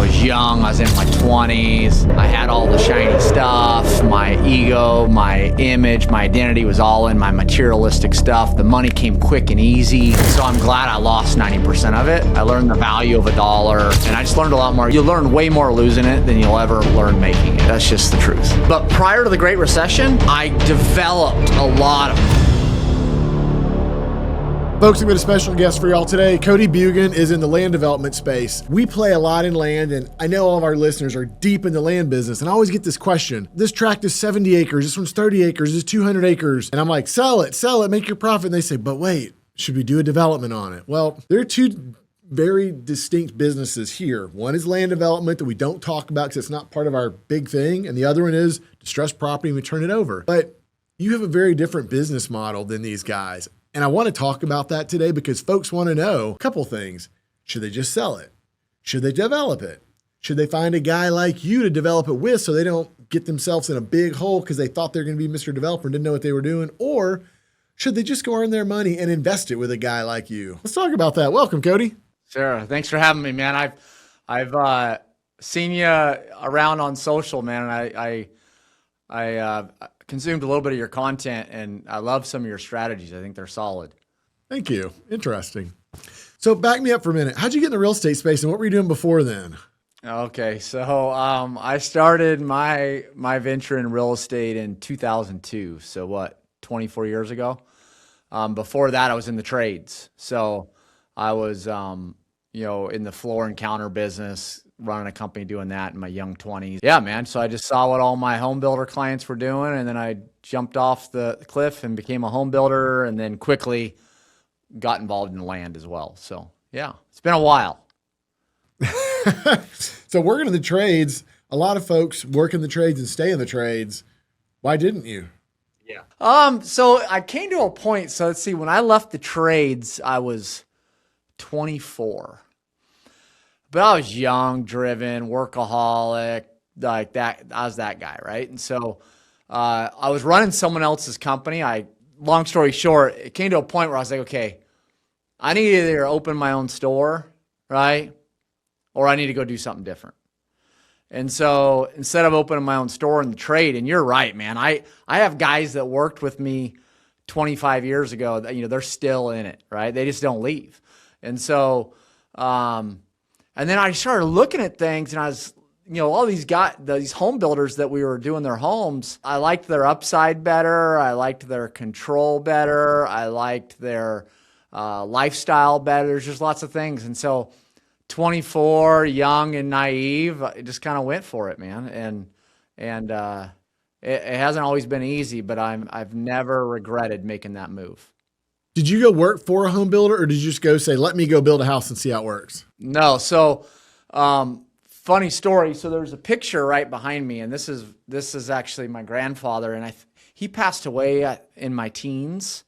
was young. I was in my 20s. I had all the shiny stuff. My ego, my image, my identity was all in my materialistic stuff. The money came quick and easy. So I'm glad I lost 90% of it. I learned the value of $1, and I just learned a lot more. You learn way more losing it than you'll ever learn making it. That's just the truth. But prior to the Great Recession, I developed a lot of. Folks, I've got a special guest for y'all today. Cody Bjugan is in the land development space. We play a lot in land, and I know all of our listeners are deep in the land business, and I always get this question. This tract is 70 acres, this one's 30 acres, this is 200 acres. And I'm like, sell it, make your profit. And they say, but wait, should we do a development on it? Well, there are two very distinct businesses here. One is land development that we don't talk about because it's not part of our big thing, and the other one is distressed property and we turn it over. But you have a very different business model than these guys. And I want to talk about that today because folks want to know a couple things. Should they just sell it? Should they develop it? Should they find a guy like you to develop it with so they don't get themselves in a big hole because they thought they're going to be Mr. Developer and didn't know what they were doing? Or should they just go earn their money and invest it with a guy like you? Let's talk about that. Welcome, Cody. Sure. Thanks for having me, man. I've seen you around on social, man, and I consumed a little bit of your content, and I love some of your strategies. I think they're solid. Thank you. Interesting. So back me up for a minute. How'd you get in the real estate space, and what were you doing before then? Okay, so I started my venture in real estate in 2002. So 24 years ago. Before that, I was in the trades. So I was, in the floor and counter business, running a company doing that in my young 20s. Yeah, man. So I just saw what all my home builder clients were doing, and then I jumped off the cliff and became a home builder, and then quickly got involved in land as well. So yeah, it's been a while. So working in the trades, a lot of folks work in the trades and stay in the trades. Why didn't you? Yeah. So I came to a point. So let's see, when I left the trades, I was 24. But I was young, driven, workaholic, like that. I was that guy, right? And so I was running someone else's company. Long story short, it came to a point where I was like, okay, I need to either open my own store, right? Or I need to go do something different. And so instead of opening my own store in the trade, and you're right, man, I have guys that worked with me 25 years ago that, they're still in it, right? They just don't leave. And so, and then I started looking at things, and I was, all these guys, these home builders that we were doing their homes, I liked their upside better. I liked their control better. I liked their lifestyle better. There's just lots of things. And so 24, young and naive, I just kind of went for it, man. And it hasn't always been easy, but I've never regretted making that move. Did you go work for a home builder, or did you just go say, let me go build a house and see how it works? No. So, funny story. So there's a picture right behind me, and this is actually my grandfather, and he passed away in my teens,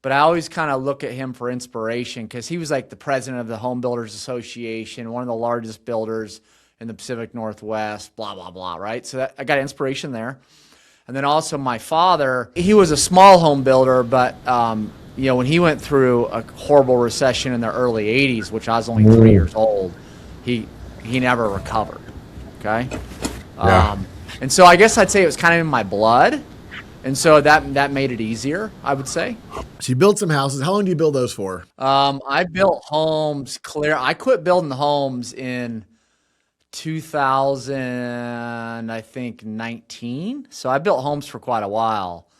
but I always kind of look at him for inspiration because he was like the president of the Home Builders Association, one of the largest builders in the Pacific Northwest, blah, blah, blah, right? So I got inspiration there. And then also my father, he was a small home builder, but when he went through a horrible recession in the early 80s, which I was only 3 years old, he never recovered, okay? Yeah. And so I guess I'd say it was kind of in my blood, and so that made it easier, I would say. So you built some houses. How long do you build those for? I built homes I quit building homes in 2000, I think 19. So I built homes for quite a while.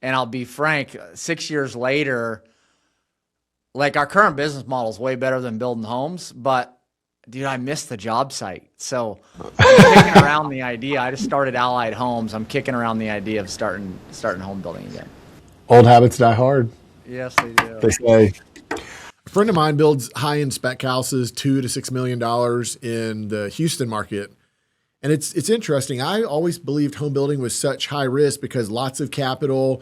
And I'll be frank, 6 years later, like our current business model is way better than building homes, but dude, I missed the job site. So I'm kicking around the idea. I just started Allied Homes. I'm kicking around the idea of starting home building again. Old habits die hard. Yes, they do. They say. A friend of mine builds high-end spec houses, $2 to $6 million in the Houston market. And it's interesting. I always believed home building was such high risk because lots of capital.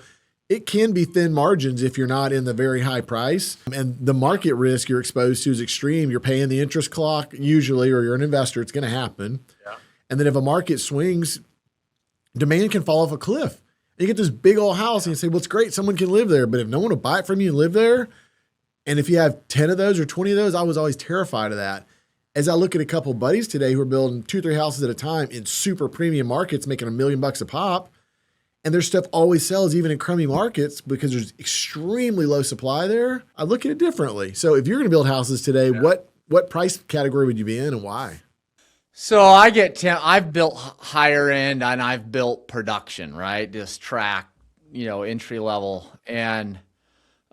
It can be thin margins if you're not in the very high price. And the market risk you're exposed to is extreme. You're paying the interest clock usually, or you're an investor. It's going to happen. Yeah. And then if a market swings, demand can fall off a cliff. You get this big old house and you say, well, it's great. Someone can live there. But if no one will buy it from you and live there, and if you have 10 of those or 20 of those, I was always terrified of that. As I look at a couple buddies today who are building 2-3 houses at a time in super premium markets, making $1 million a pop, and their stuff always sells even in crummy markets because there's extremely low supply there, I look at it differently. So if you're going to build houses today, what price category would you be in and why? So I've built higher end and I've built production, right? Just track, entry level. And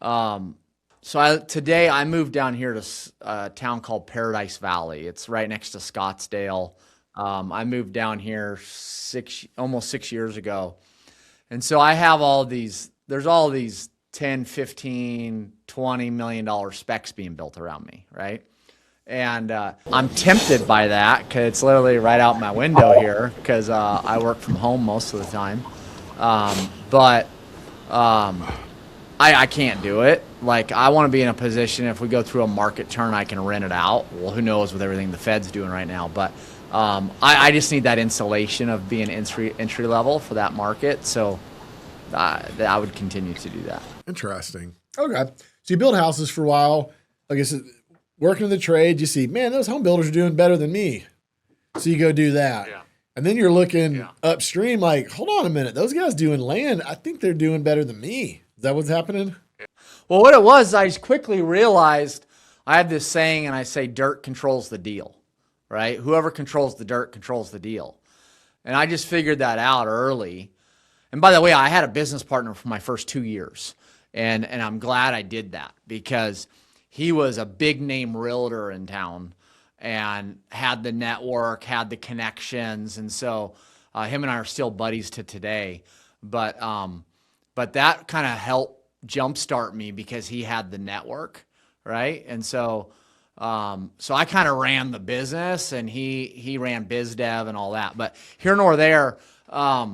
today I moved down here to a town called Paradise Valley. It's right next to Scottsdale. I moved down here almost 6 years ago. And so I have there's all these 10, 15, $20 million specs being built around me, right? And I'm tempted by that because it's literally right out my window here because I work from home most of the time. But I can't do it. Like, I want to be in a position if we go through a market turn, I can rent it out. Well, who knows with everything the Fed's doing right now. But I just need that insulation of being entry level for that market. So I would continue to do that. Interesting. Okay. So you build houses for a while. I guess working in the trade, you see, man, those home builders are doing better than me. So you go do that. Yeah. And then you're looking upstream like, hold on a minute. Those guys doing land, I think they're doing better than me. Is that what's happening? Well, what it was, I just quickly realized I have this saying, and I say dirt controls the deal, right? Whoever controls the dirt controls the deal. And I just figured that out early. And by the way, I had a business partner for my first 2 years. And I'm glad I did that because he was a big name realtor in town and had the network, had the connections. And so him and I are still buddies to today. But that kind of helped jumpstart me because he had the network, right? And so I kind of ran the business and he ran biz dev and all that. But here nor there, I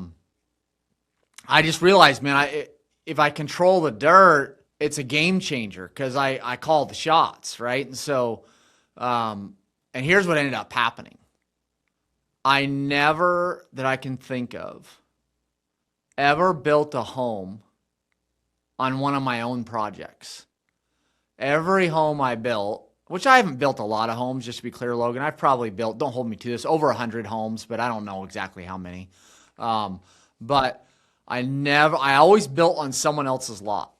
just realized, man, if I control the dirt, it's a game changer because I call the shots, right? And so, and here's what ended up happening. I never, that I can think of, ever built a home on one of my own projects. Every home I built, which I haven't built a lot of homes, just to be clear, Logan, I've probably built, don't hold me to this, over 100 homes, but I don't know exactly how many. But I always built on someone else's lot.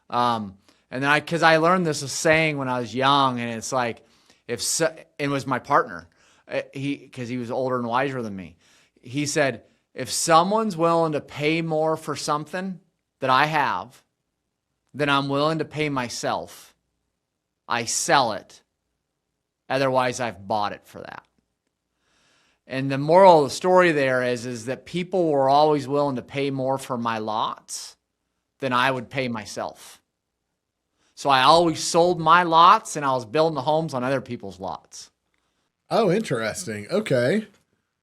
And then because I learned this saying when I was young, and it's like, it was my partner, because he was older and wiser than me. He said, if someone's willing to pay more for something that I have than I'm willing to pay myself, I sell it. Otherwise, I've bought it for that. And the moral of the story there is that people were always willing to pay more for my lots than I would pay myself. So I always sold my lots and I was building the homes on other people's lots. Oh, interesting. Okay.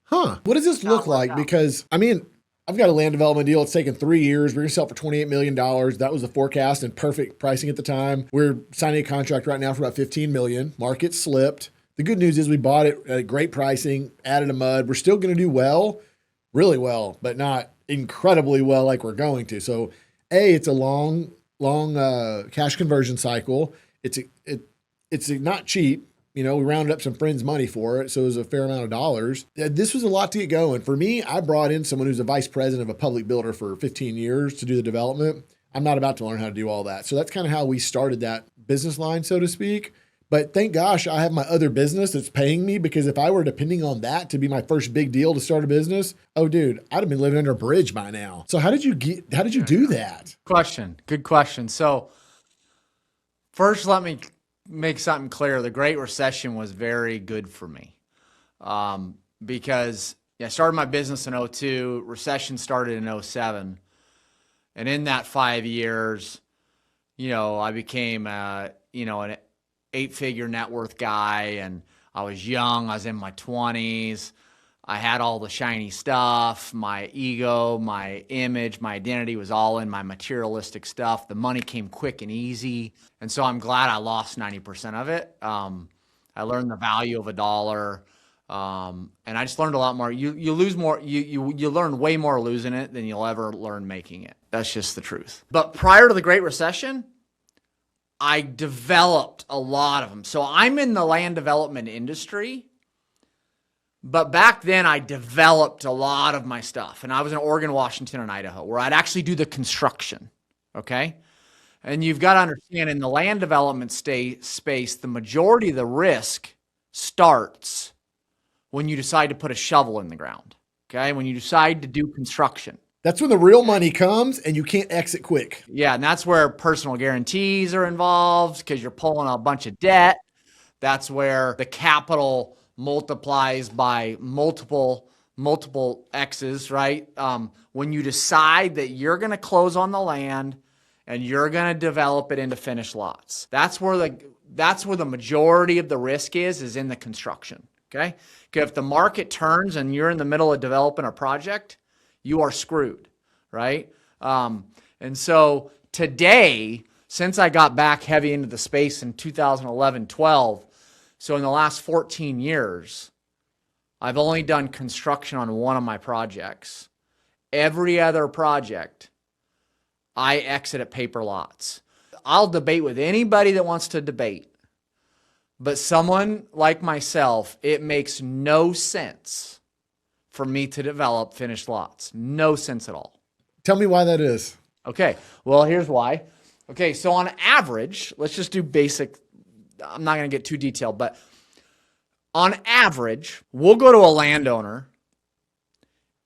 Huh. What does this look like? Because, I mean, I've got a land development deal. It's taken 3 years. We're going to sell for $28 million. That was the forecast and perfect pricing at the time. We're signing a contract right now for about $15 million. Market slipped. The good news is we bought it at great pricing, added a mud. We're still going to do well, really well, but not incredibly well like we're going to. So, it's a long cash conversion cycle. It's not cheap. We rounded up some friends' money for it, so it was a fair amount of dollars. This was a lot to get going. For me, I brought in someone who's a vice president of a public builder for 15 years to do the development. I'm not about to learn how to do all that. So that's kind of how we started that business line, so to speak. But thank gosh I have my other business that's paying me, because if I were depending on that to be my first big deal to start a business, oh dude, I'd have been living under a bridge by now. So how did you do that? Good question. So first, let me make something clear. The Great Recession was very good for me because I started my business in 2002. Recession started in 2007. And in that 5 years, I became, an 8-figure net worth guy, and I was young. I was in my 20s. I had all the shiny stuff. My ego, my image, my identity was all in my materialistic stuff. The money came quick and easy. And so I'm glad I lost 90% of it. I learned the value of a dollar. And I just learned a lot more. You lose more, you learn way more losing it than you'll ever learn making it. That's just the truth. But prior to the Great Recession, I developed a lot of them. So I'm in the land development industry, but back then I developed a lot of my stuff. And I was in Oregon, Washington, and Idaho, where I'd actually do the construction. Okay. And you've got to understand, in the land development space, the majority of the risk starts when you decide to put a shovel in the ground. Okay. When you decide to do construction. That's when the real money comes and you can't exit quick. Yeah. And that's where personal guarantees are involved because you're pulling a bunch of debt. That's where the capital multiplies by multiple X's, right? When you decide that you're going to close on the land and you're going to develop it into finished lots. That's where the majority of the risk is in the construction, okay? Because if the market turns and you're in the middle of developing a project, you are screwed, right? And so today, since I got back heavy into the space in 2011, 12, so in the last 14 years, I've only done construction on one of my projects. Every other project, I exit at paper lots. I'll debate with anybody that wants to debate. But someone like myself, it makes no sense for me to develop finished lots. No sense at all. Tell me why that is. Okay, well, here's why. Okay, so on average, let's just do basic. I'm not going to get too detailed, but on average, we'll go to a landowner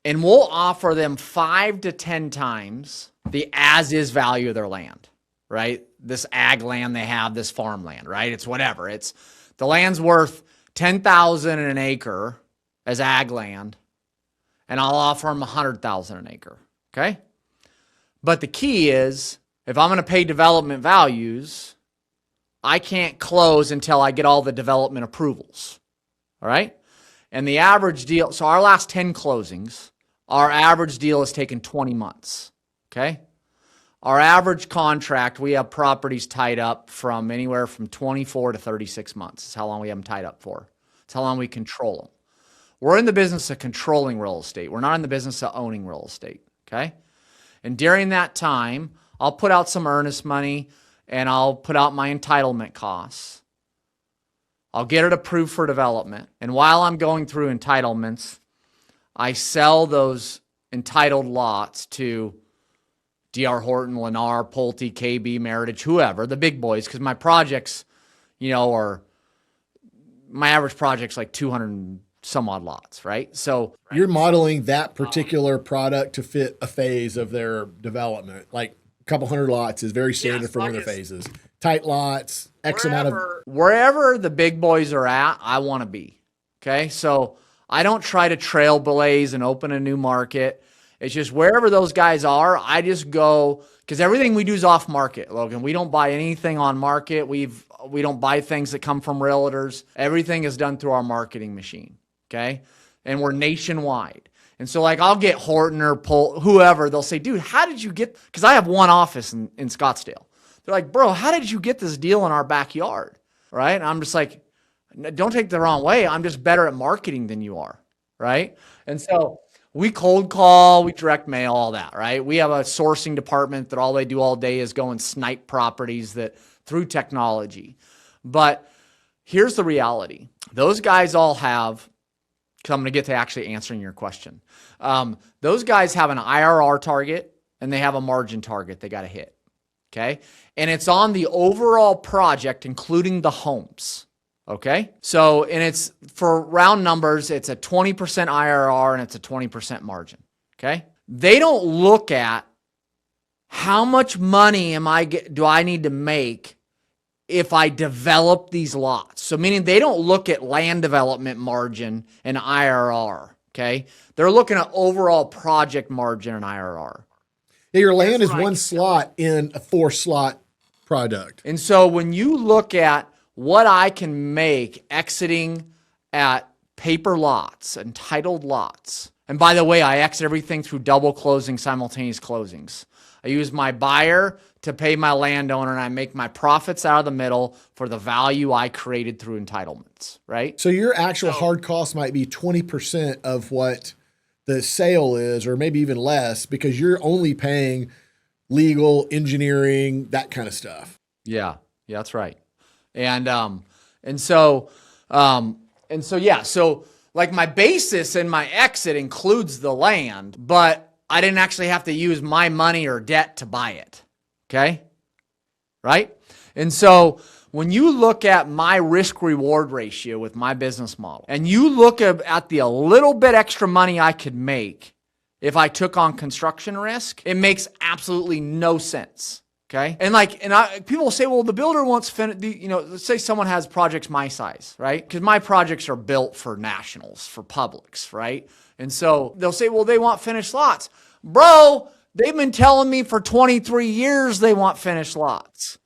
and we'll offer them 5 to 10 times the as-is value of their land, right? This ag land they have, this farmland, right? It's whatever. It's the land's worth $10,000 an acre as ag land, and I'll offer them $100,000 an acre, okay? But the key is, if I'm going to pay development values, I can't close until I get all the development approvals, all right? And the average deal, so our last 10 closings, our average deal has taken 20 months, okay? Our average contract, we have properties tied up from anywhere from 24 to 36 months. That's how long we have them tied up for. It's how long we control them. We're in the business of controlling real estate. We're not in the business of owning real estate, okay? And during that time, I'll put out some earnest money and I'll put out my entitlement costs. I'll get it approved for development. And while I'm going through entitlements, I sell those entitled lots to D.R. Horton, Lennar, Pulte, KB, Meritage, whoever, the big boys, because my projects, my average project's like 200 and some odd lots, right? So you're modeling that particular product to fit a phase of their development. Like a couple hundred lots is very standard for one of their phases. Tight lots, X amount of... Wherever the big boys are at, I want to be, okay? So I don't try to trailblaze and open a new market. It's just wherever those guys are, I just go, because everything we do is off market, Logan. We don't buy anything on market. We don't buy things that come from realtors. Everything is done through our marketing machine, okay? And we're nationwide. And so like I'll get Horton or whoever, they'll say, dude, how did you get, because I have one office in Scottsdale. They're like, bro, how did you get this deal in our backyard, right? And I'm just like, don't take it the wrong way. I'm just better at marketing than you are, right? And so we cold call, we direct mail, all that, right? We have a sourcing department that all they do all day is go and snipe properties that through technology. But here's the reality. Those guys all have, because I'm going to get to actually answering your question. Those guys have an IRR target and they have a margin target they got to hit, okay? And it's on the overall project, including the homes. Okay. So, and it's for round numbers, it's a 20% IRR and it's a 20% margin. Okay. They don't look at how much money do I need to make if I develop these lots. So meaning they don't look at land development margin and IRR. Okay. They're looking at overall project margin and IRR. Yeah, your land is one slot in a 4-slot product. And so when you look at what I can make exiting at paper lots, entitled lots. And by the way, I exit everything through double closing, simultaneous closings. I use my buyer to pay my landowner and I make my profits out of the middle for the value I created through entitlements, right? So your actual hard cost might be 20% of what the sale is, or maybe even less, because you're only paying legal, engineering, that kind of stuff. Yeah. Yeah, that's right. And and so yeah, so like my basis and my exit includes the land, but I didn't actually have to use my money or debt to buy it. Okay? Right? And so when you look at my risk reward ratio with my business model, and you look at the a little bit extra money I could make if I took on construction risk, it makes absolutely no sense. Okay. People will say, well, the builder wants, let's say someone has projects my size, right? Because my projects are built for nationals, for publics, right? And so they'll say, well, they want finished lots. Bro, they've been telling me for 23 years they want finished lots.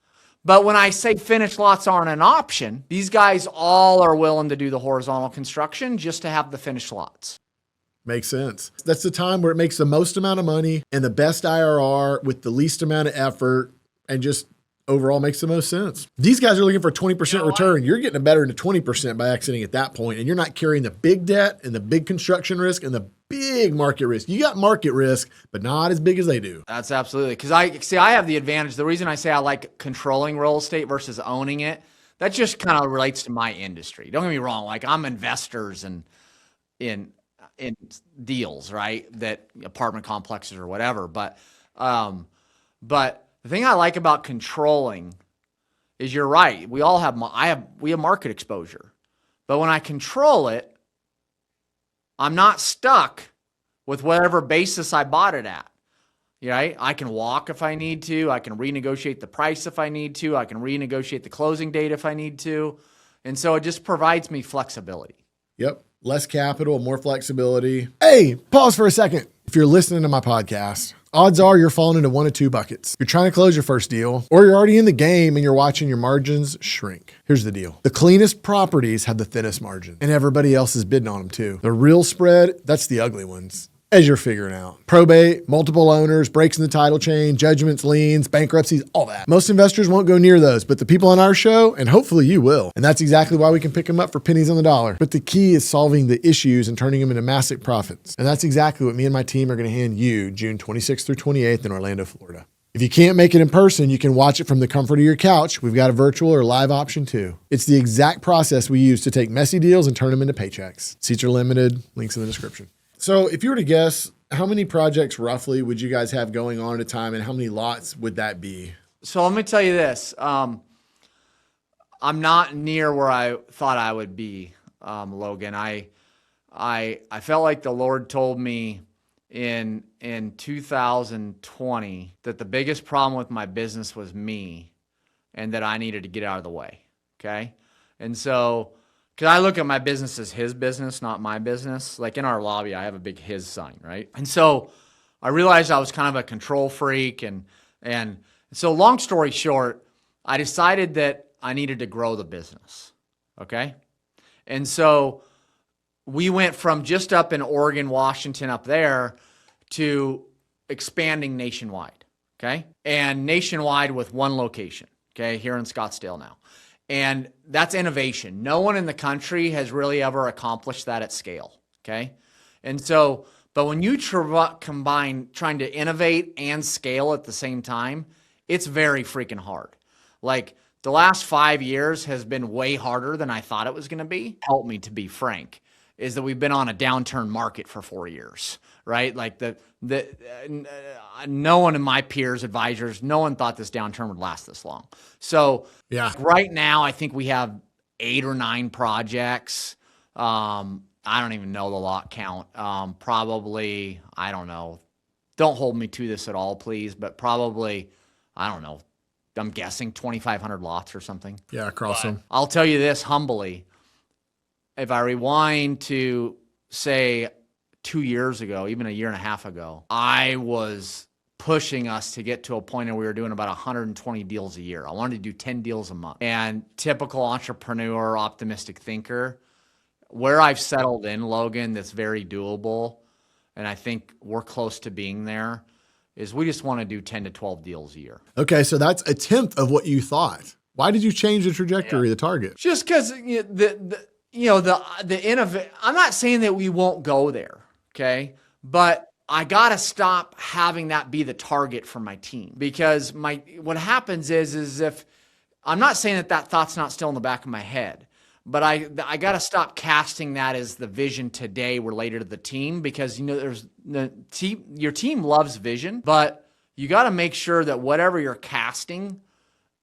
But when I say finished lots aren't an option, these guys all are willing to do the horizontal construction just to have the finished lots. Makes sense. That's the time where it makes the most amount of money and the best IRR with the least amount of effort and just overall makes the most sense. These guys are looking for a 20% return. You're getting a better than 20% by exiting at that point, and you're not carrying the big debt and the big construction risk and the big market risk. You got market risk, but not as big as they do. That's absolutely. Because I have the advantage. The reason I say I like controlling real estate versus owning it, that just kind of relates to my industry. Don't get me wrong. Like I'm investors in deals, right? That apartment complexes or whatever. But the thing I like about controlling is you're right. We all have, we have market exposure, but when I control it, I'm not stuck with whatever basis I bought it at. Right? I can walk if I need to. I can renegotiate the price if I need to. I can renegotiate the closing date if I need to. And so it just provides me flexibility. Yep. Less capital, more flexibility. Hey, pause for a second. If you're listening to my podcast, odds are you're falling into one of two buckets. You're trying to close your first deal, or you're already in the game and you're watching your margins shrink. Here's the deal. The cleanest properties have the thinnest margin, and everybody else is bidding on them too. The real spread, that's the ugly ones. As you're figuring out. Probate, multiple owners, breaks in the title chain, judgments, liens, bankruptcies, all that. Most investors won't go near those, but the people on our show, and hopefully you will. And that's exactly why we can pick them up for pennies on the dollar. But the key is solving the issues and turning them into massive profits. And that's exactly what me and my team are going to hand you June 26th through 28th in Orlando, Florida. If you can't make it in person, you can watch it from the comfort of your couch. We've got a virtual or live option too. It's the exact process we use to take messy deals and turn them into paychecks. Seats are limited. Links in the description. So if you were to guess, how many projects roughly would you guys have going on at a time, and how many lots would that be? So let me tell you this. I'm not near where I thought I would be, Logan. I felt like the Lord told me in 2020 that the biggest problem with my business was me and that I needed to get out of the way. Okay. And so, because I look at my business as his business, not my business. Like in our lobby, I have a big his sign, right? And so I realized I was kind of a control freak. And so long story short, I decided that I needed to grow the business. Okay. And so we went from just up in Oregon, Washington, up there to expanding nationwide. Okay. And nationwide with one location. Okay. Here in Scottsdale now. And that's innovation. No one in the country has really ever accomplished that at scale. Okay. And so, but when you combine trying to innovate and scale at the same time, it's very freaking hard. Like the last 5 years has been way harder than I thought it was going to be. Help me, to be frank, is that we've been on a downturn market for 4 years, right? Like no one in my peers, advisors, no one thought this downturn would last this long. So yeah, right now I think we have 8 or 9 projects. I don't even know the lot count. Probably, I don't know. Don't hold me to this at all, please. But probably, I don't know. I'm guessing 2,500 lots or something. Yeah, across them. I'll tell you this humbly. If I rewind to, say, 2 years ago, even a year and a half ago, I was pushing us to get to a point where we were doing about 120 deals a year. I wanted to do 10 deals a month. And typical entrepreneur, optimistic thinker, where I've settled in, Logan, that's very doable, and I think we're close to being there, is we just want to do 10 to 12 deals a year. Okay, so that's a tenth of what you thought. Why did you change the trajectory, the target? Just because the innovate. I'm not saying that we won't go there, okay? But I gotta stop having that be the target for my team, because what happens is if I'm not saying that thought's not still in the back of my head, but I got to stop casting that as the vision today related to the team, because, your team loves vision, but you got to make sure that whatever you're casting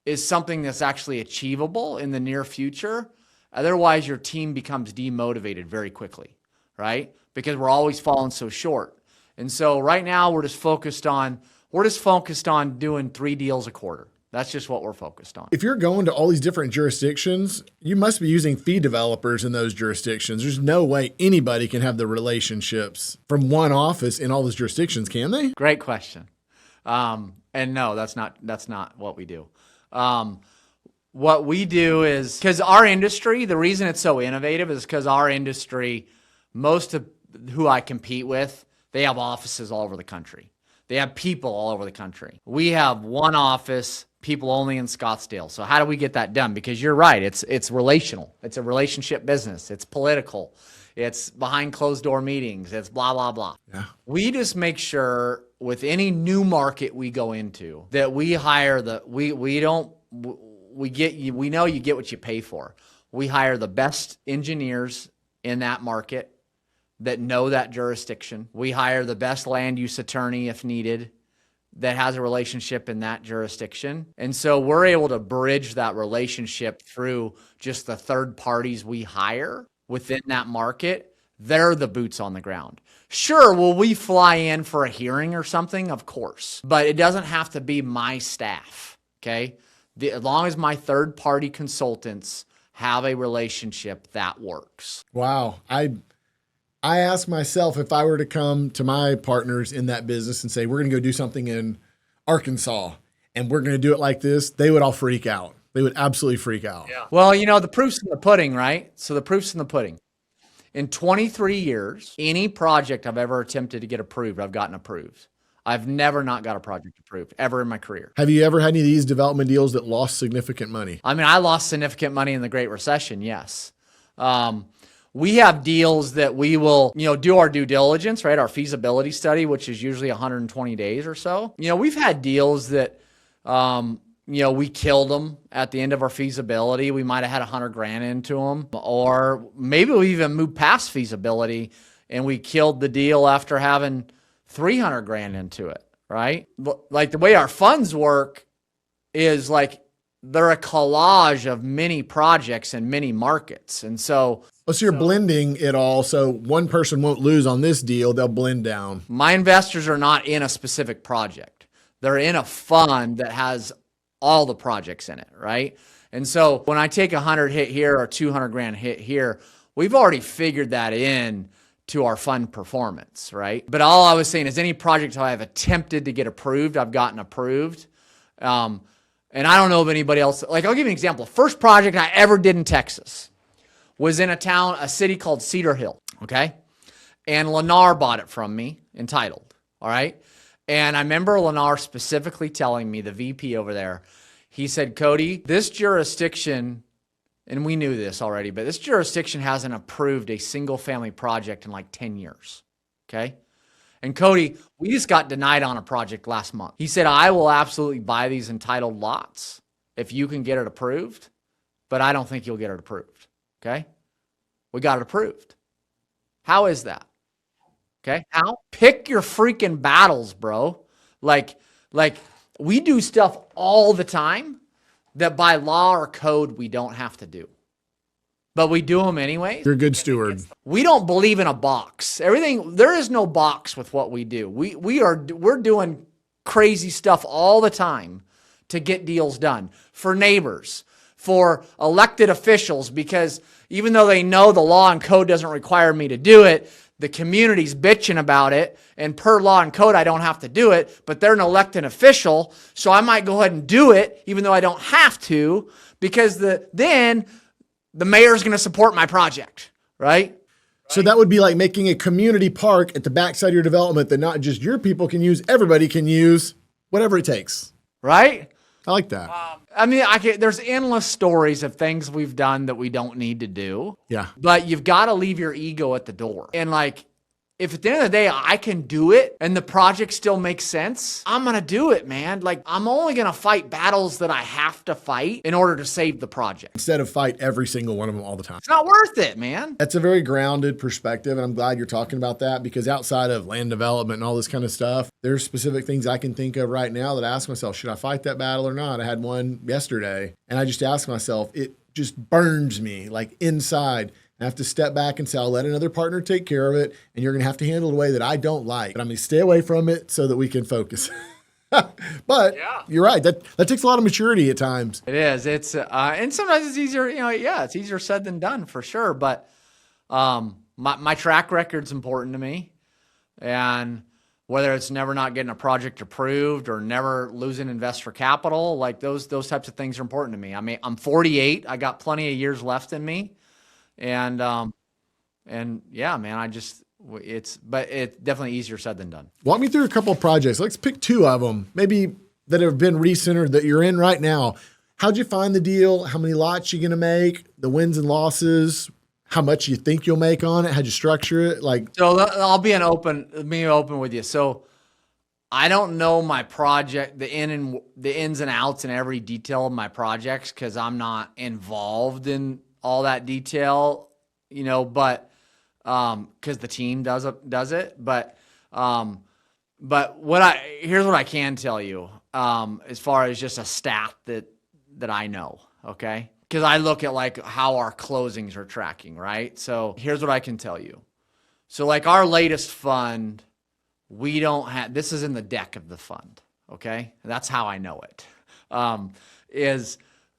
is something that's actually achievable in the near future. Otherwise, your team becomes demotivated very quickly, right? Because we're always falling so short. And so right now we're just focused on doing 3 deals a quarter. That's just what we're focused on. If you're going to all these different jurisdictions, you must be using fee developers in those jurisdictions. There's no way anybody can have the relationships from one office in all those jurisdictions, can they? Great question. And no, that's not what we do. What we do is, because our industry, the reason it's so innovative is because our industry, most of who I compete with, they have offices all over the country. They have people all over the country. We have one office, people only in Scottsdale. So how do we get that done? Because you're right, it's relational. It's a relationship business. It's political. It's behind closed door meetings. It's blah, blah, blah. Yeah. We just make sure with any new market we go into that we hire we know you get what you pay for. We hire the best engineers in that market that know that jurisdiction. We hire the best land use attorney if needed that has a relationship in that jurisdiction. And so we're able to bridge that relationship through just the third parties we hire within that market. They're the boots on the ground. Sure, will we fly in for a hearing or something? Of course. But it doesn't have to be my staff, okay? As long as my third party consultants have a relationship, that works. Wow. I ask myself, if I were to come to my partners in that business and say, we're going to go do something in Arkansas and we're going to do it like this, they would all freak out. They would absolutely freak out. Yeah. Well, the proof's in the pudding, right? So the proof's in the pudding. In 23 years, any project I've ever attempted to get approved, I've gotten approved. I've never not got a project approved ever in my career. Have you ever had any of these development deals that lost significant money? I mean, I lost significant money in the Great Recession, yes. We have deals that we will, do our due diligence, right? Our feasibility study, which is usually 120 days or so. We've had deals that, we killed them at the end of our feasibility. We might have had $100,000 into them, or maybe we even moved past feasibility and we killed the deal after having $300,000 into it, right? Like the way our funds work is like they're a collage of many projects and many markets. And so you're blending it all, so one person won't lose on this deal. They'll blend down. My investors are not in a specific project. They're in a fund that has all the projects in it, right? And so when I take 100 hit here or $200,000 hit here, we've already figured that in to our fund performance, right? But all I was saying is any project I have attempted to get approved, I've gotten approved. And I don't know of anybody else. Like, I'll give you an example. First project I ever did in Texas was in a city called Cedar Hill, okay? And Lennar bought it from me, entitled, all right? And I remember Lennar specifically telling me, the VP over there, he said, Cody, this jurisdiction, and we knew this already, but this jurisdiction hasn't approved a single family project in like 10 years, okay? And Cody, we just got denied on a project last month. He said, I will absolutely buy these entitled lots if you can get it approved, but I don't think you'll get it approved, okay? We got it approved. How is that? Okay, how? Pick your freaking battles, bro. Like we do stuff all the time that by law or code we don't have to do. But we do them anyways. You're a good steward. We don't believe in a box. There is no box with what we do. We're doing crazy stuff all the time to get deals done for neighbors, for elected officials, because even though they know the law and code doesn't require me to do it, the community's bitching about it, and per law and code, I don't have to do it, but they're an elected official, so I might go ahead and do it, even though I don't have to, because then the mayor's going to support my project, right? So that would be like making a community park at the backside of your development that not just your people can use, everybody can use, whatever it takes. Right? I like that. I mean, there's endless stories of things we've done that we don't need to do. Yeah. But you've got to leave your ego at the door. And like, if at the end of the day I can do it and the project still makes sense, I'm going to do it, man. Like, I'm only going to fight battles that I have to fight in order to save the project. Instead of fight every single one of them all the time. It's not worth it, man. That's a very grounded perspective, and I'm glad you're talking about that, because outside of land development and all this kind of stuff, there's specific things I can think of right now that I ask myself, should I fight that battle or not? I had one yesterday, and I just asked myself, it just burns me like inside. I have to step back and say, I'll let another partner take care of it, and you're going to have to handle it in a way that I don't like. But I'm going to stay away from it so that we can focus. But You're right. That takes a lot of maturity at times. It is. It's and sometimes it's easier. It's easier said than done for sure. But my track record's important to me, and whether it's never not getting a project approved or never losing investor capital, like those types of things are important to me. I mean, I'm 48. I got plenty of years left in me. And yeah, man, it's definitely easier said than done. Walk me through a couple of projects. Let's pick two of them, maybe that have been recent or that you're in right now. How'd you find the deal? How many lots you going to make? The wins and losses? How much you think you'll make on it? How'd you structure it? So I'll be open with you. So I don't know my project, the ins and outs and every detail of my projects, because I'm not involved in all that detail, but because the team does it. But here's what I can tell you, as far as just a stat that I know, okay? Because I look at like how our closings are tracking, right? So here's what I can tell you. So like our latest fund, we don't have, this is in the deck of the fund, okay? That's how I know it.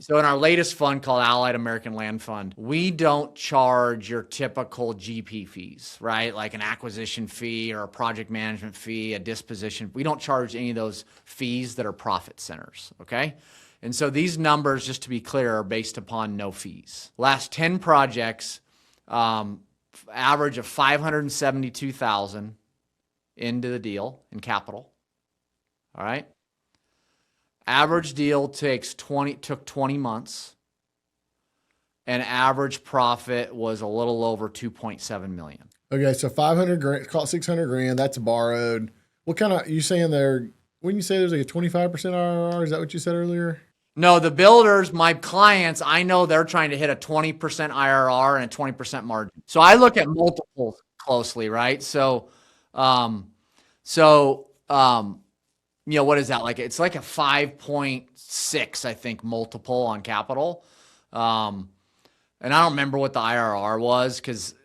So in our latest fund called Allied American Land Fund, we don't charge your typical GP fees, right? Like an acquisition fee or a project management fee, a disposition. We don't charge any of those fees that are profit centers, okay? And so these numbers, just to be clear, are based upon no fees. Last 10 projects, average of $572,000 into the deal in capital, all right? Average deal took 20 months, and average profit was a little over 2.7 million. Okay, so 500 grand, call it 600 grand. That's borrowed. What kind of, you saying there? When you say there's like a 25% IRR, is that what you said earlier? No, the builders, my clients, I know they're trying to hit a 20% IRR and a 20% margin. So I look at multiples closely, right? What is that? Like, it's like a 5.6, I think, multiple on capital. And I don't remember what the IRR was, because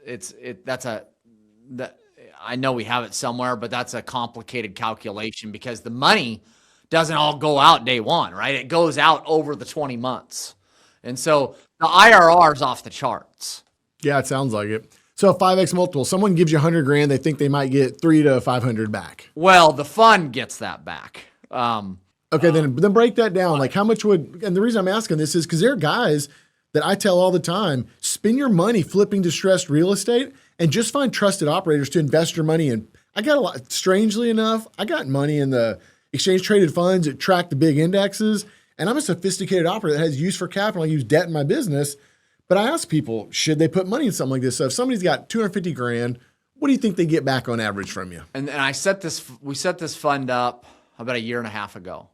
I know we have it somewhere, but that's a complicated calculation because the money doesn't all go out day one, right? It goes out over the 20 months. And so the IRR is off the charts. Yeah, it sounds like it. So a 5X multiple, someone gives you 100 grand, they think they might get 300 to 500 back. Well, the fund gets that back. Okay, then break that down. Like how much and the reason I'm asking this is because there are guys that I tell all the time, spend your money flipping distressed real estate and just find trusted operators to invest your money in. I got a lot, strangely enough, I got money in the exchange traded funds that track the big indexes. And I'm a sophisticated operator that has use for capital. I use debt in my business. But I ask people, should they put money in something like this? So if somebody's got 250 grand, what do you think they get back on average from you? And we set this fund up about a year and a half ago.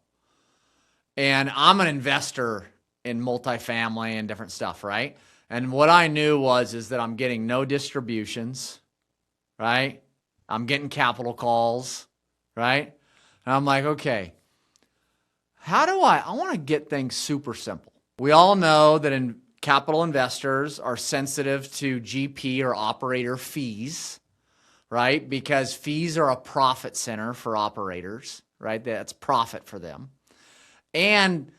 And I'm an investor in multifamily and different stuff, right? And what I knew is that I'm getting no distributions, right? I'm getting capital calls, right? And I'm like, okay, how do I want to get things super simple. We all know that capital investors are sensitive to GP or operator fees, right? Because fees are a profit center for operators, right? That's profit for them. And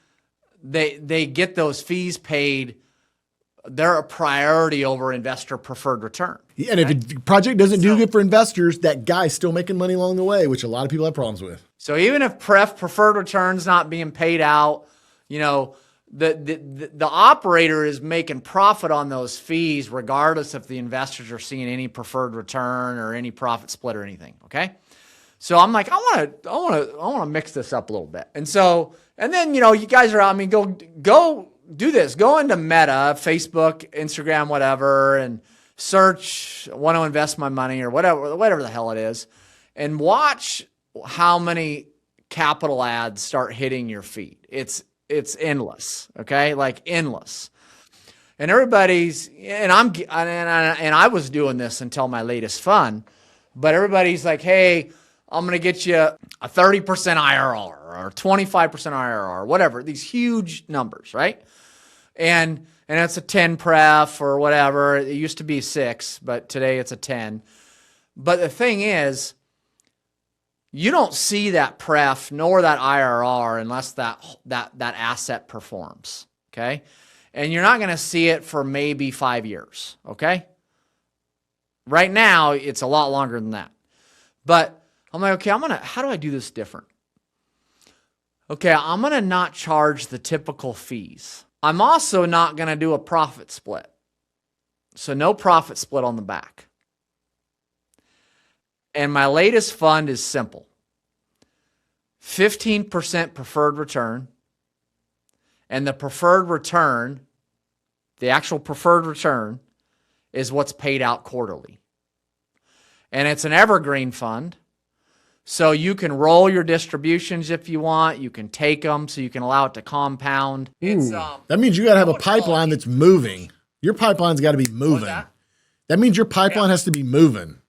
they get those fees paid. They're a priority over investor preferred return. Yeah, and if a project doesn't do good for investors, that guy's still making money along the way, which a lot of people have problems with. So even if preferred return's not being paid out, the operator is making profit on those fees regardless if the investors are seeing any preferred return or any profit split or anything. Okay. So I'm like, I want to mix this up a little bit. And then, you guys are, go do this, go into Meta, Facebook, Instagram, whatever, and search, want to invest my money or whatever the hell it is, and watch how many capital ads start hitting your feed. It's endless, okay? Like endless. And everybody's, and I was doing this until my latest fund, but everybody's like, hey, I'm going to get you a 30% IRR or 25% IRR, whatever, these huge numbers, right? And it's a 10 pref or whatever. It used to be 6, but today it's a 10. But the thing is, you don't see that pref nor that IRR unless that asset performs, okay? And you're not going to see it for maybe 5 years, okay? Right now, it's a lot longer than that. But I'm like, okay, how do I do this different? Okay, I'm going to not charge the typical fees. I'm also not going to do a profit split. So no profit split on the back. And my latest fund is simple. 15% preferred return. And the preferred return, the actual preferred return, is what's paid out quarterly. And it's an evergreen fund. So you can roll your distributions if you want. You can take them so you can allow it to compound. That means you got to have a pipeline that's moving. Your pipeline's got to be moving. That means your pipeline has to be moving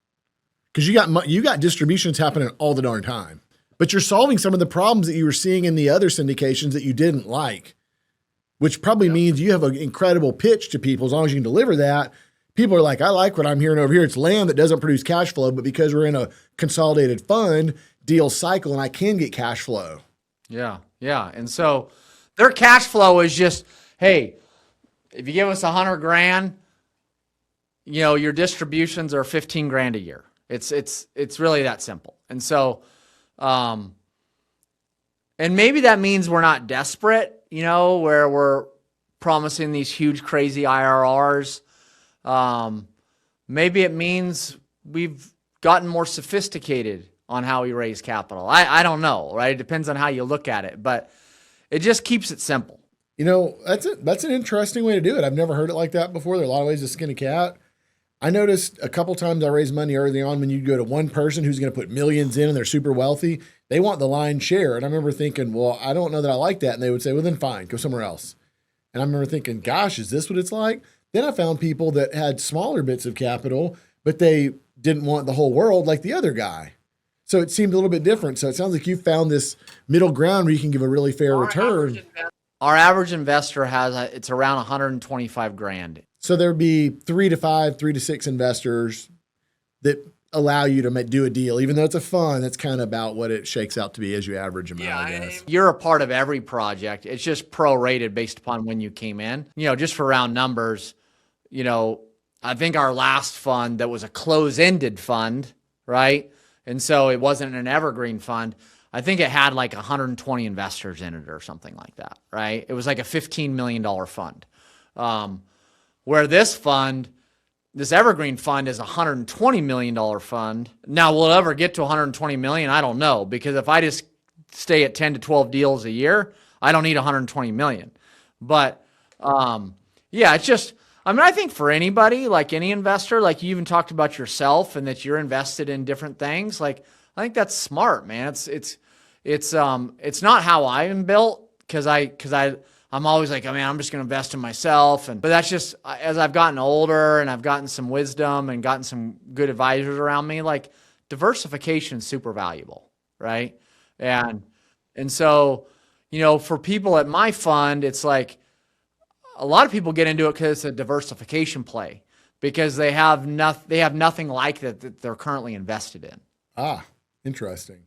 because you got distributions happening all the darn time. But you're solving some of the problems that you were seeing in the other syndications that you didn't like, which probably means you have an incredible pitch to people. As long as you can deliver that, people are like, I like what I'm hearing over here. It's land that doesn't produce cash flow, but because we're in a consolidated fund, deal cycle, and I can get cash flow. Yeah. And so their cash flow is just, hey, if you give us $100,000, your distributions are $15,000 a year. It's really that simple. And so, and maybe that means we're not desperate, where we're promising these huge, crazy IRRs. Maybe it means we've gotten more sophisticated on how we raise capital. I don't know, right? It depends on how you look at it, but it just keeps it simple. That's an interesting way to do it. I've never heard it like that before. There are a lot of ways to skin a cat. I noticed a couple times I raised money early on when you go to one person who's going to put millions in and they're super wealthy, they want the lion's share. And I remember thinking, well, I don't know that I like that. And they would say, well, then fine, go somewhere else. And I remember thinking, gosh, is this what it's like? Then I found people that had smaller bits of capital, but they didn't want the whole world like the other guy. So it seemed a little bit different. So it sounds like you found this middle ground where you can give a really fair return. Our average investor it's around $125,000. So there'd be 3 to 6 investors that allow you to do a deal, even though it's a fund. That's kind of about what it shakes out to be as you average them out, I guess. You're a part of every project. It's just prorated based upon when you came in. Just for round numbers, I think our last fund that was a close-ended fund, right? And so it wasn't an evergreen fund. I think it had like 120 investors in it or something like that, right? It was like a $15 million fund. Where this evergreen fund is a $120 million fund. Now, will it ever get to $120 million? I don't know, because if I just stay at 10 to 12 deals a year, I don't need $120 million. But it's just, I think for anybody, like any investor, like you even talked about yourself and that you're invested in different things, like I think that's smart, man. It's not how I am built because I'm always like, I'm just going to invest in myself. But that's just, as I've gotten older and I've gotten some wisdom and gotten some good advisors around me, like diversification is super valuable, right? And so, for people at my fund, it's like a lot of people get into it because it's a diversification play because they have nothing like that they're currently invested in. Ah, interesting.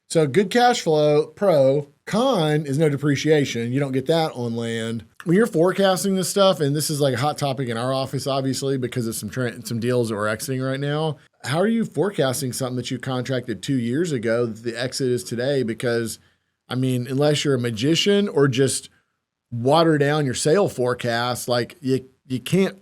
So good cash flow, pro. Con is no depreciation. You don't get that on land. When you're forecasting this stuff, and this is like a hot topic in our office, obviously, because of some deals that we're exiting right now, how are you forecasting something that you contracted 2 years ago that the exit is today? Because, unless you're a magician or just water down your sale forecast, like you can't,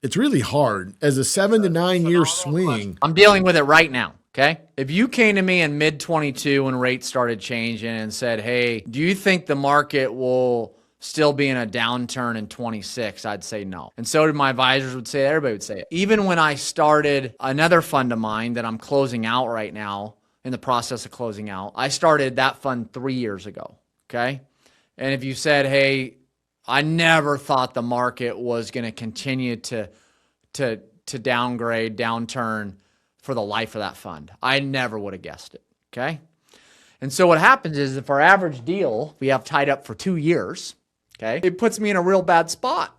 it's really hard. As a 7 to 9 year swing. I'm dealing with it right now. Okay. If you came to me in mid 22 when rates started changing and said, hey, do you think the market will still being a downturn in 26, I'd say no. And so did my advisors would say, everybody would say it. Even when I started another fund of mine that I'm closing out right now, in the process of closing out, I started that fund 3 years ago, okay? And if you said, hey, I never thought the market was going to continue to downgrade, downturn for the life of that fund, I never would have guessed it, okay? And so what happens is if our average deal we have tied up for 2 years, okay, it puts me in a real bad spot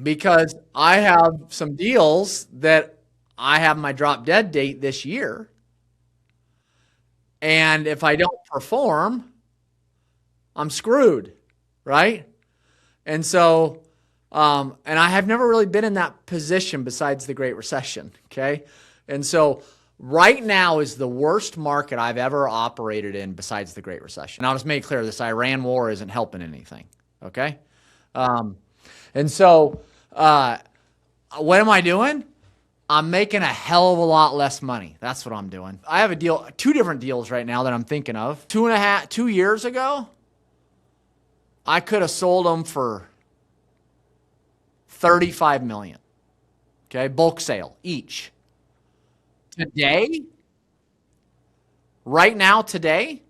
because I have some deals that I have my drop dead date this year. And if I don't perform, I'm screwed, right? And so, and I have never really been in that position besides the Great Recession, okay? And so right now is the worst market I've ever operated in besides the Great Recession. And I'll just make clear, this Iran war isn't helping anything, okay? And so what am I doing? I'm making a hell of a lot less money. That's what I'm doing. I have a deal, 2 different deals right now that I'm thinking of. 2 years ago, I could have sold them for $35 million. Okay, bulk sale each. Today, right now, today,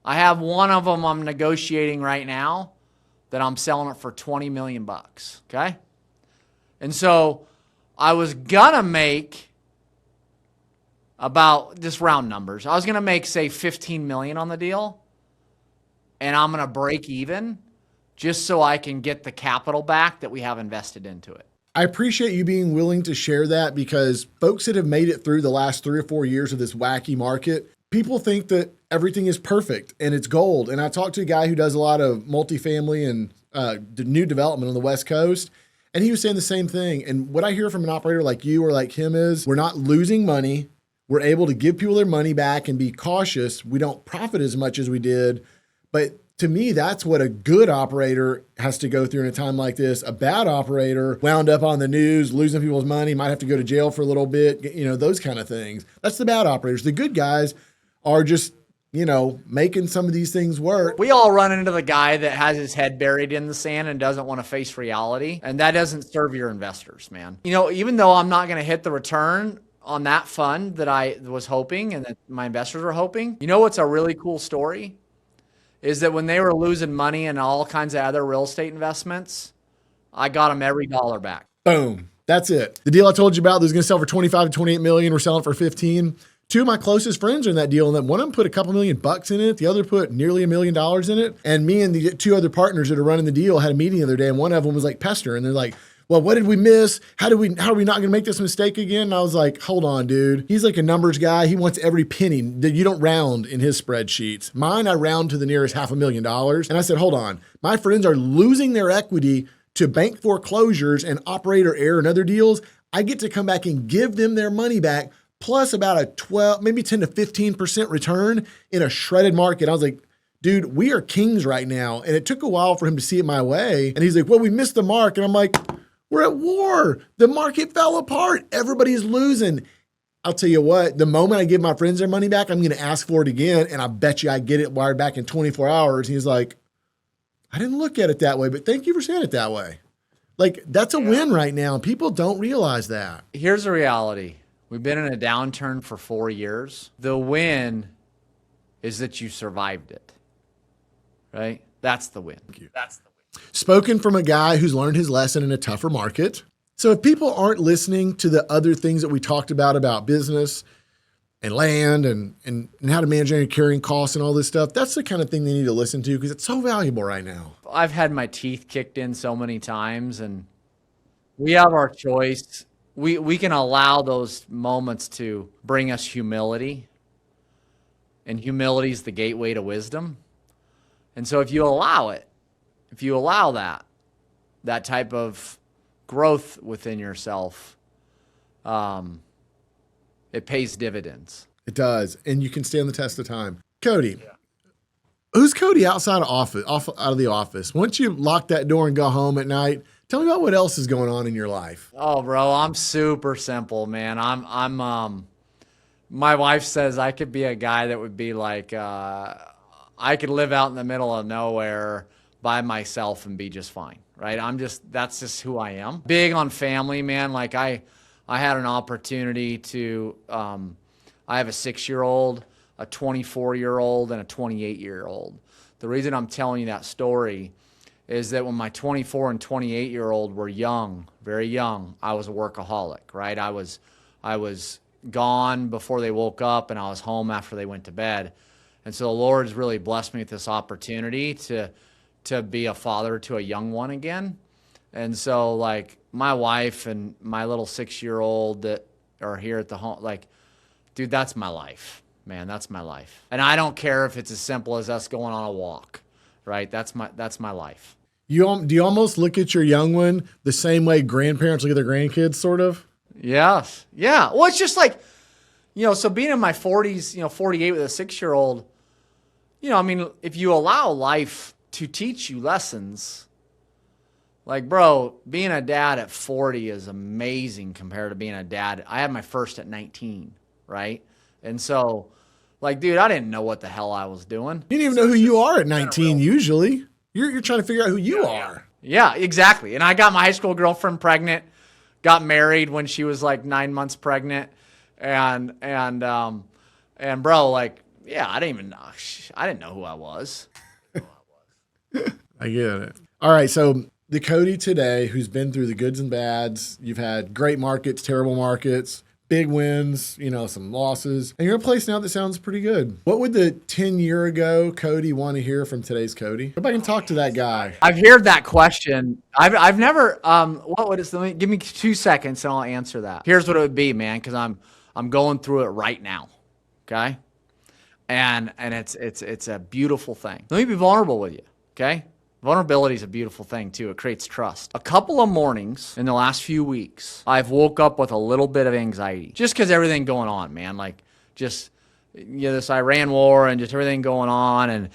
I have one of them I'm negotiating right now that I'm selling it for $20 million. Okay, and so I was gonna make about, just round numbers, I was gonna make, say, $15 million on the deal, and I'm gonna break even just so I can get the capital back that we have invested into it. I appreciate you being willing to share that, because folks that have made it through the last 3 or 4 years of this wacky market, people think that everything is perfect and it's gold. And I talked to a guy who does a lot of multifamily and new development on the West Coast, and he was saying the same thing. And what I hear from an operator like you or like him is, we're not losing money. We're able to give people their money back and be cautious. We don't profit as much as we did. But to me, that's what a good operator has to go through in a time like this. A bad operator wound up on the news, losing people's money, might have to go to jail for a little bit, those kind of things. That's the bad operators. The good guys are just, making some of these things work. We all run into the guy that has his head buried in the sand and doesn't want to face reality. And that doesn't serve your investors, man. Even though I'm not going to hit the return on that fund that I was hoping and that my investors were hoping, what's a really cool story is that when they were losing money in all kinds of other real estate investments, I got them every dollar back. Boom. That's it. The deal I told you about that was going to sell for 25 to 28 million. We're selling for 15. 2 of my closest friends are in that deal, and then one of them put a couple $1 million in it. The other put nearly $1 million in it. And me and the 2 other partners that are running the deal had a meeting the other day, and one of them was like pester, and they're like, well, what did we miss? How are we not going to make this mistake again? And I was like, hold on, dude. He's like a numbers guy. He wants every penny that you don't round in his spreadsheets. Mine, I round to the nearest $500,000. And I said, hold on. My friends are losing their equity to bank foreclosures and operator error and other deals. I get to come back and give them their money back, plus about a 12, maybe 10 to 15% return in a shredded market. I was like, dude, we are kings right now. And it took a while for him to see it my way. And he's like, well, we missed the mark. And I'm like, we're at war. The market fell apart. Everybody's losing. I'll tell you what, the moment I give my friends their money back, I'm going to ask for it again. And I bet you I get it wired back in 24 hours. And he's like, I didn't look at it that way, but thank you for saying it that way. Like, that's a win right now. People don't realize that. Here's the reality. We've been in a downturn for 4 years. The win is that you survived it, right? That's the win. That's the win. Spoken from a guy who's learned his lesson in a tougher market. So if people aren't listening to the other things that we talked about business and land and how to manage your carrying costs and all this stuff, that's the kind of thing they need to listen to, because it's so valuable right now. I've had my teeth kicked in so many times, and we have our choice. We can allow those moments to bring us humility, and humility is the gateway to wisdom. And so if you allow it, if you allow that type of growth within yourself, it pays dividends. It does. And you can stand the test of time. Cody, who's Cody outside of out of the office? Once you lock that door and go home at night, tell me about what else is going on in your life. Oh, bro, I'm super simple, man. My wife says I could be a guy that would be like, I could live out in the middle of nowhere, by myself and be just fine, right? That's just who I am. Big on family, man. Like I had an opportunity to, I have a 6-year-old, a 24-year-old, and a 28-year-old. The reason I'm telling you that story is that when my 24 and 28-year-old were young, very young, I was a workaholic, right? I was gone before they woke up, and I was home after they went to bed. And so the Lord's really blessed me with this opportunity to be a father to a young one again. And so, like, my wife and my little 6-year-old that are here at the home, like, dude, that's my life, man. That's my life. And I don't care if it's as simple as us going on a walk, right? That's my life. Do you almost look at your young one the same way grandparents look at their grandkids, sort of? Yes. Yeah. Well, it's just like, so being in my 40s, 48 with a 6-year-old, I mean, if you allow life to teach you lessons, like, bro, being a dad at 40 is amazing compared to being a dad. I had my first at 19, right? And so, like, dude, I didn't know what the hell I was doing. You didn't even know who you are at 19, usually. You're trying to figure out who you are. Yeah, exactly. And I got my high school girlfriend pregnant, got married when she was like 9 months pregnant. And bro, like, yeah, I didn't know who I was. I get it. All right. So the Cody today, who's been through the goods and bads, you've had great markets, terrible markets, big wins, some losses, and you're in a place now that sounds pretty good. What would the 10-year ago Cody want to hear from today's Cody? Go back and talk to that guy. I've heard that question. I've never, what would it, give me 2 seconds and I'll answer that. Here's what it would be, man, because I'm going through it right now. Okay. And it's a beautiful thing. Let me be vulnerable with you. Okay. Vulnerability is a beautiful thing too. It creates trust. A couple of mornings in the last few weeks, I've woke up with a little bit of anxiety just because everything going on, man. Like just, this Iran war and just everything going on.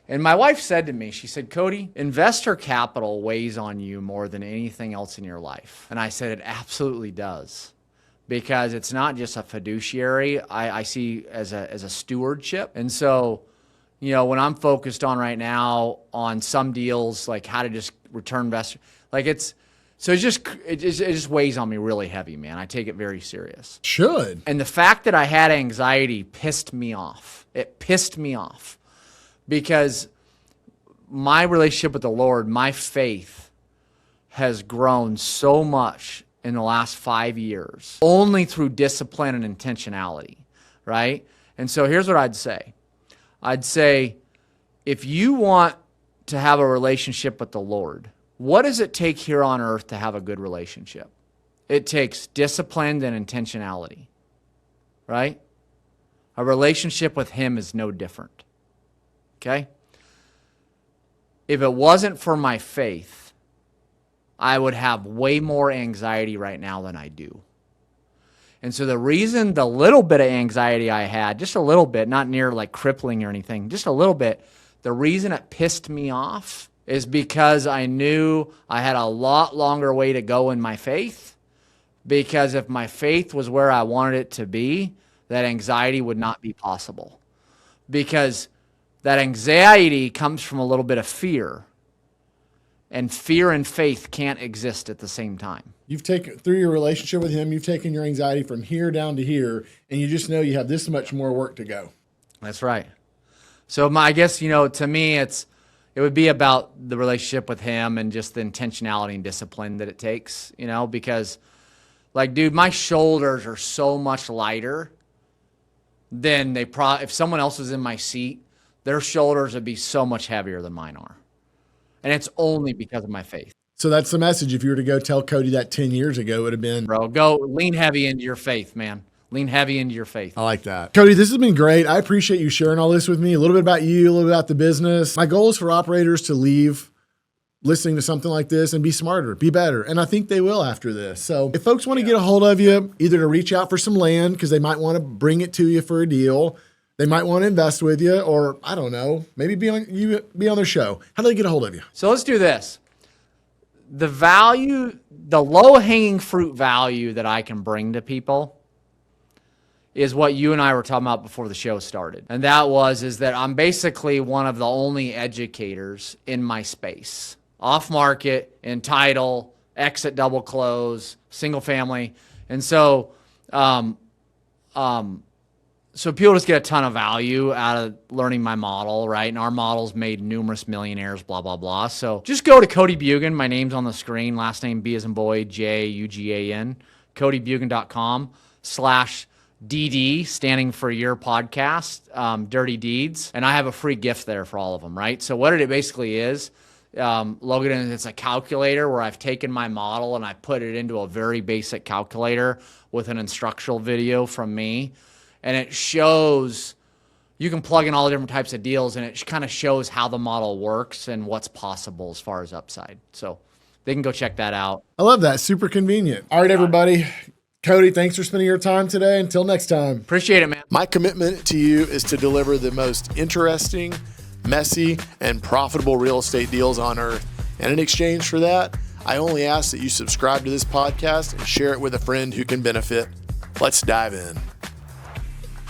And my wife said to me, she said, Cody, investor capital weighs on you more than anything else in your life. And I said, it absolutely does. Because it's not just a fiduciary, I see as a stewardship. And so, when I'm focused on right now on some deals, like how to just return investor, like it just weighs on me really heavy, man. I take it very serious. Should. And the fact that I had anxiety pissed me off. It pissed me off because my relationship with the Lord, my faith has grown so much in the last 5 years, only through discipline and intentionality, right? And so here's what I'd say. I'd say, if you want to have a relationship with the Lord, what does it take here on earth to have a good relationship? It takes discipline and intentionality, right? A relationship with Him is no different, okay? If it wasn't for my faith, I would have way more anxiety right now than I do. And so the reason the little bit of anxiety I had, just a little bit, not near like crippling or anything, just a little bit, the reason it pissed me off is because I knew I had a lot longer way to go in my faith. Because if my faith was where I wanted it to be, that anxiety would not be possible. Because that anxiety comes from a little bit of fear. And fear and faith can't exist at the same time. You've taken, through your relationship with Him, you've taken your anxiety from here down to here, and you just know you have this much more work to go. That's right. So I guess, to me, it would be about the relationship with Him and just the intentionality and discipline that it takes, because, like, dude, my shoulders are so much lighter than if someone else was in my seat, their shoulders would be so much heavier than mine are. And it's only because of my faith. So that's the message. If you were to go tell Cody that 10 years ago, it would have been, bro, go lean heavy into your faith, man. Lean heavy into your faith. I like that. Cody, this has been great. I appreciate you sharing all this with me. A little bit about you, a little bit about the business. My goal is for operators to leave listening to something like this and be smarter, be better. And I think they will after this. So if folks want to get a hold of you, either to reach out for some land because they might want to bring it to you for a deal, they might want to invest with you, or I don't know, maybe be on their show. How do they get a hold of you? So let's do this. The low-hanging fruit value that I can bring to people is what you and I were talking about before the show started. And that is that I'm basically one of the only educators in my space. Off market, entitle, exit double close, single family. And so, so people just get a ton of value out of learning my model, right? And our model's made numerous millionaires, blah, blah, blah. So just go to Cody Bjugan. My name's on the screen. Last name B as in boy, Jugan. CodyBjugan.com/DD, standing for your podcast, Dirty Deeds. And I have a free gift there for all of them, right? So what it basically is, Logan, it's a calculator where I've taken my model and I put it into a very basic calculator with an instructional video from me. And it shows, you can plug in all the different types of deals, and it kind of shows how the model works and what's possible as far as upside. So they can go check that out. I love that. Super convenient. All right, everybody. Cody, thanks for spending your time today. Until next time. Appreciate it, man. My commitment to you is to deliver the most interesting, messy, and profitable real estate deals on earth. And in exchange for that, I only ask that you subscribe to this podcast and share it with a friend who can benefit. Let's dive in.